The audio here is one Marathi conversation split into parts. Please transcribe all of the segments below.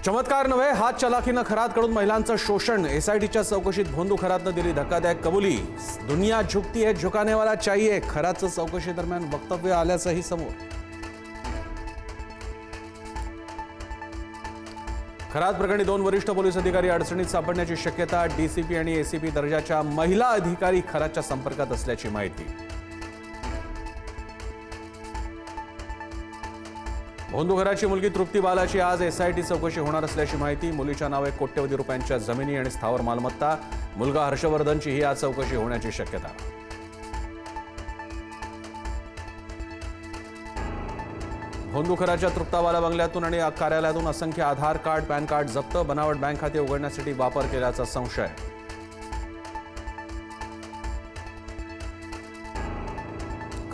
चमत्कार नव्हे, हात चलाखीनं खरातकडून महिलांचं शोषण. एसआयटीच्या चौकशीत भोंदू खरातनं दिली धक्कादायक कबुली. दुनिया झुकती है, झुकाने वाला चाहिए. खरातचं चौकशी दरम्यान वक्तव्य आल्याचंही समोर. खरात प्रकरणी 2 वरिष्ठ पोलीस अधिकारी अडचणीत सापडण्याची शक्यता. डीसीपी आणि एसीपी दर्जाच्या महिला अधिकारी खरातच्या संपर्कात असल्याची माहिती. भोंदू घराची मुलगी तृप्ती बालाची आज एसआयटी चौकशी होणार असल्याची माहिती. मुलीच्या नावे कोट्यवधी रुपयांच्या जमिनी आणि स्थावर मालमत्ता. मुलगा हर्षवर्धनची ही आज चौकशी होण्याची शक्यता. भोंदू घराच्या तृप्ताबाला बंगल्यातून आणि कार्यालयातून असंख्य आधार कार्ड, पॅन कार्ड जप्त. बनावट बँक खाते उघडण्यासाठी वापर केल्याचा संशय.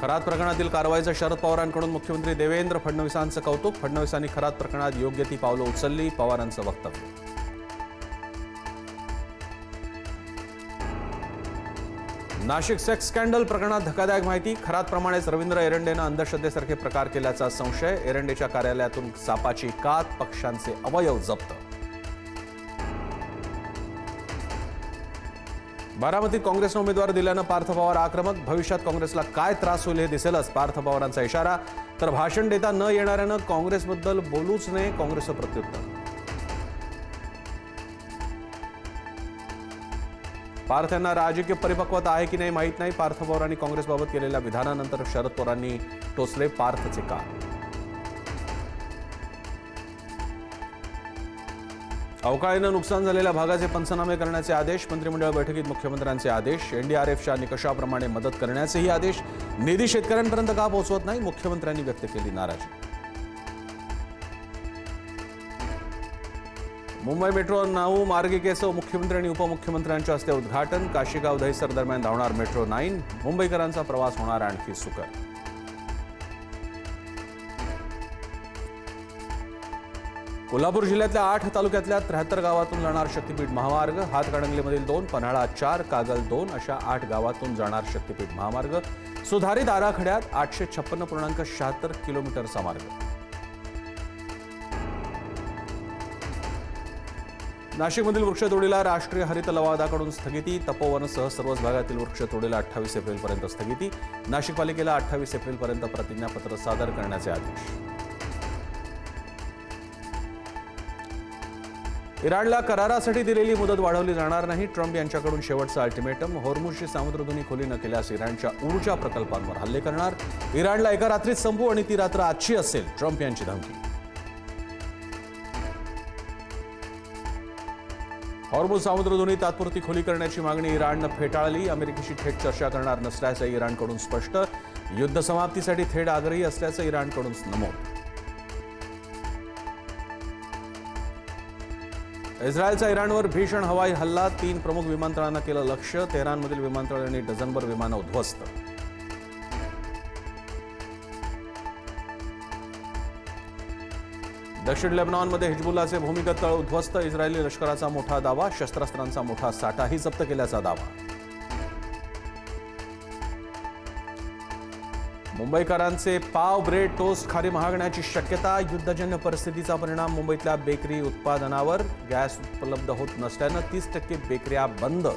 खरात प्रकरणातील कारवाईचं शरद पवारांकडून मुख्यमंत्री देवेंद्र फडणवीसांचं कौतुक. फडणवीसांनी खरात प्रकरणात योग्य ती पावलं उचलली. पवारांचं वक्तव्य. नाशिक सेक्स स्कॅन्डल प्रकरणात धक्कादायक माहिती. खरातप्रमाणेच रवींद्र एरंडेनं अंधश्रद्धेसारखे प्रकार केल्याचा संशय. एरंडेच्या कार्यालयातून सापाची कात, पक्ष्यांचे अवयव जप्त. बारामतीत काँग्रेसनं उमेदवार दिल्यानं पार्थ पवार आक्रमक. भविष्यात काँग्रेसला काय त्रास होईल हे दिसेलच, पार्थ पवारांचा इशारा. तर भाषण देता न येणाऱ्यानं काँग्रेसबद्दल बोलूच नये, काँग्रेसचं प्रत्युत्तर. पार्थ यांना राजकीय परिपक्वता आहे की नाही माहीत नाही. पार्थ पवारांनी काँग्रेसबाबत केलेल्या विधानानंतर शरद पवारांनी टोचले पार्थचे का. अवकाळीनं नुकसान झालेल्या भागाचे पंचनामे करण्याचे आदेश. मंत्रिमंडळ बैठकीत मुख्यमंत्र्यांचे आदेश. एनडीआरएफच्या निकषाप्रमाणे मदत करण्याचेही आदेश. निधी शेतकऱ्यांपर्यंत का पोहोचवत नाही, मुख्यमंत्र्यांनी व्यक्त केली नाराजी. मुंबई मेट्रो 9 मार्गिकेचं मुख्यमंत्री आणि उपमुख्यमंत्र्यांच्या हस्ते उद्घाटन. काशीगाव दहिसर दरम्यान धावणार मेट्रो 9. मुंबईकरांचा प्रवास होणार आणखी सुकर. कोल्हापूर जिल्ह्यातल्या 8 तालुक्यातल्या 73 गावातून जाणार शक्तीपीठ महामार्ग. हातकणंगलेमधील 2, पन्हाळा 4, कागल 2 अशा 8 गावातून जाणार शक्तीपीठ महामार्ग. सुधारित आराखड्यात 856.76 किलोमीटरचा मार्ग. नाशिकमधील वृक्षतोडीला राष्ट्रीय हरित लवादाकडून स्थगिती. तपोवनसह सर्वच भागातील वृक्षतोडीला 28 एप्रिलपर्यंत स्थगिती. नाशिक पालिकेला 28 एप्रिलपर्यंत प्रतिज्ञापत्र सादर करण्याचे आदेश. इराणला करारासाठी दिलेली मुदत वाढवली जाणार नाही. ट्रम्प यांच्याकडून शेवटचं अल्टिमेटम. होर्मुझची सामुद्रधुनी खुली न केल्यास इराणच्या ऊर्जा प्रकल्पांवर हल्ले करणार. इराणला एका रात्रीत संपू आणि ती रात्र आजची असेल, ट्रम्प यांची धमकी. होर्मुझ सामुद्रधुनी तात्पुरती खुली करण्याची मागणी इराणनं फेटाळली. अमेरिकेशी थेट चर्चा करणार नसल्याचं इराणकडून स्पष्ट. युद्ध समाप्तीसाठी थेट आग्रही असल्याचं इराणकडून नमूद. इस्रायलचा इराणवर भीषण हवाई हल्ला. 3 प्रमुख विमानतळांना केलं लक्ष्य. तेहरानमधील विमानतळ आणि डझनभर विमानं उद्ध्वस्त. दक्षिण लेबनॉनमध्ये हिजबुल्लाचे भूमिगत तळ उद्ध्वस्त. इस्रायली लष्कराचा मोठा दावा. शस्त्रास्त्रांचा मोठा साठाही जप्त केल्याचा दावा. मुंबईकरांचे पाव, ब्रेड, टोस्ट खारी महागण्याची शक्यता. युद्धजन्य परिस्थितीचा परिणाम मुंबईतल्या बेकरी उत्पादनावर. गॅस उपलब्ध होत नसल्यानं 30% बेकऱ्या बंद.